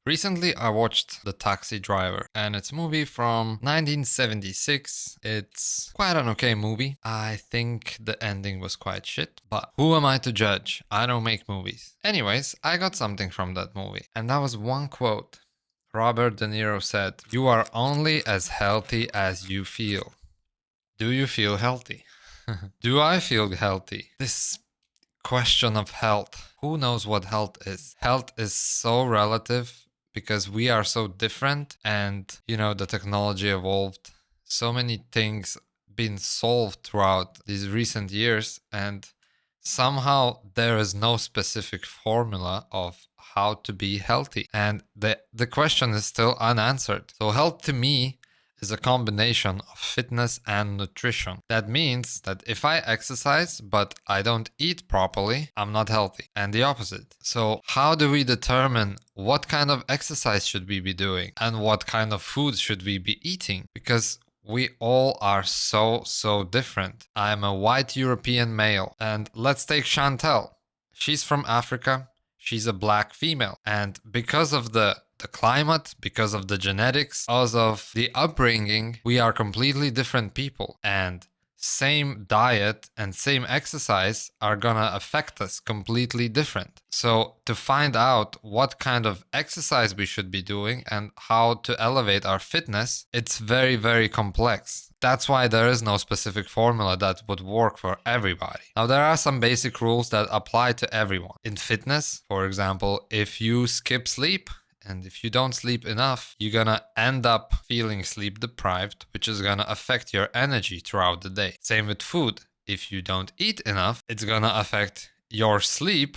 Recently, I watched The Taxi Driver, and it's a movie from 1976. It's quite an okay movie. I think the ending was quite shit, but who am I to judge? I don't make movies. Anyways, I got something from that movie, and that was one quote. Robert De Niro said, "You are only as healthy as you feel." Do you feel healthy? Do I feel healthy? This question of health. Who knows what health is? Health is so relative because we are so different and, the technology evolved. So many things been solved throughout these recent years, and somehow there is no specific formula of how to be healthy. And the question is still unanswered. So health to me is a combination of fitness and nutrition. That means that if I exercise but I don't eat properly, I'm not healthy. And the opposite. So how do we determine what kind of exercise should we be doing and what kind of food should we be eating? Because we all are so different. I'm a white European male, and let's take Chantel. She's from Africa. She's a black female. And because of the climate, because of the genetics, because of the upbringing, we are completely different people. And same diet and same exercise are gonna affect us completely different. So to find out what kind of exercise we should be doing and how to elevate our fitness, it's very complex. That's why there is no specific formula that would work for everybody. Now, there are some basic rules that apply to everyone. In fitness, for example, if you skip sleep, and if you don't sleep enough, you're gonna end up feeling sleep deprived, which is gonna affect your energy throughout the day. Same with food. If you don't eat enough, it's gonna affect your sleep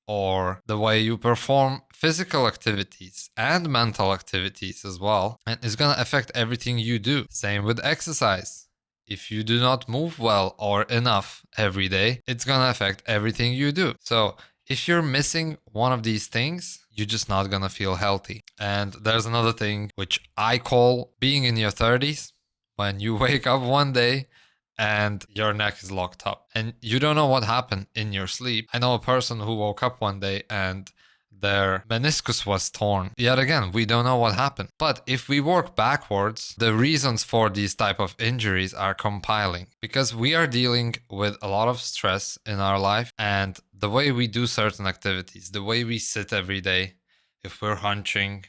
or the way you perform physical activities and mental activities as well. And it's gonna affect everything you do. Same with exercise. If you do not move well or enough every day, it's gonna affect everything you do. So if you're missing one of these things, you're just not gonna feel healthy. And there's another thing which I call being in your 30s, when you wake up one day and your neck is locked up and you don't know what happened in your sleep. I know a person who woke up one day and their meniscus was torn. Yet again, we don't know what happened. But if we work backwards, the reasons for these type of injuries are compiling because we are dealing with a lot of stress in our life, and the way we do certain activities, the way we sit every day, if we're hunching,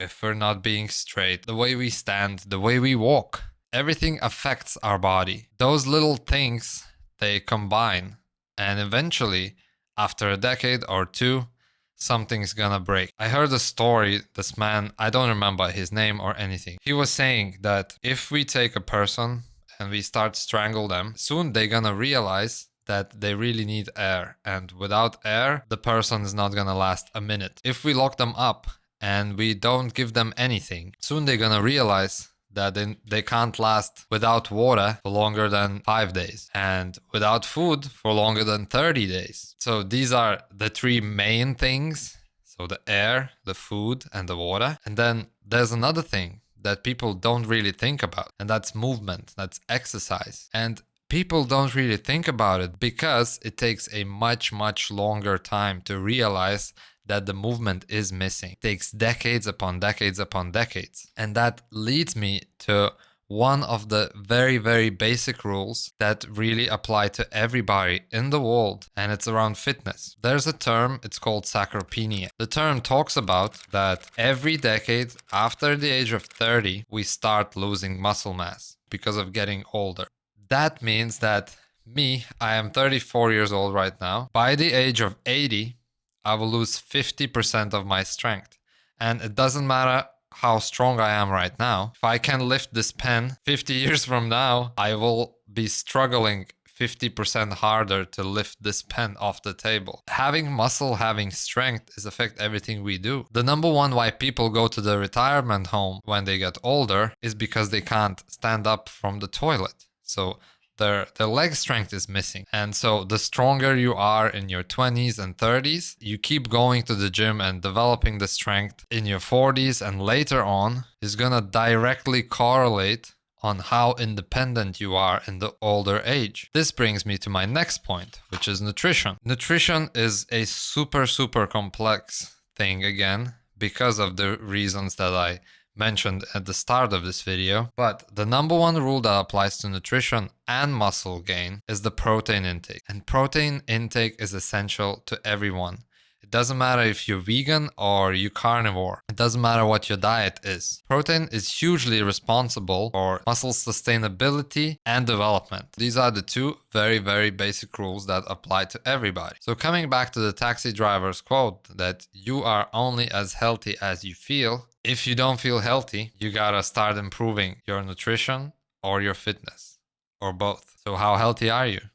if we're not being straight, the way we stand, the way we walk, everything affects our body. Those little things, they combine, and eventually, after a decade or two, something's gonna break. I heard a story, this man, I don't remember his name or anything. He was saying that if we take a person and we start strangle them, soon they're gonna realize that they really need air. And without air, the person is not gonna last a minute. If we lock them up and we don't give them anything, soon they're gonna realize that they can't last without water for longer than 5 days and without food for longer than 30 days. So these are the three main things. So the air, the food, and the water. And then there's another thing that people don't really think about, and that's movement, that's exercise. And people don't really think about it because it takes a much longer time to realize that the movement is missing. It takes decades upon decades upon decades. And that leads me to one of the very basic rules that really apply to everybody in the world, and it's around fitness. There's a term, it's called sarcopenia. The term talks about that every decade after the age of 30, we start losing muscle mass because of getting older. That means that I am 34 years old right now. By the age of 80, I will lose 50% of my strength. And it doesn't matter how strong I am right now. If I can lift this pen 50 years from now, I will be struggling 50% harder to lift this pen off the table. Having muscle, having strength is affect everything we do. The number one why people go to the retirement home when they get older is because they can't stand up from the toilet. So their leg strength is missing. And so the stronger you are in your 20s and 30s, you keep going to the gym and developing the strength in your 40s and later on is gonna directly correlate on how independent you are in the older age. This brings me to my next point, which is nutrition. Nutrition is a super complex thing again, because of the reasons that I mentioned at the start of this video. But the number one rule that applies to nutrition and muscle gain is the protein intake. And protein intake is essential to everyone. It doesn't matter if you're vegan or you carnivore. It doesn't matter what your diet is. Protein is hugely responsible for muscle sustainability and development. These are the two very, very basic rules that apply to everybody. So coming back to the taxi driver's quote that you are only as healthy as you feel. If you don't feel healthy, you gotta start improving your nutrition or your fitness or both. So how healthy are you?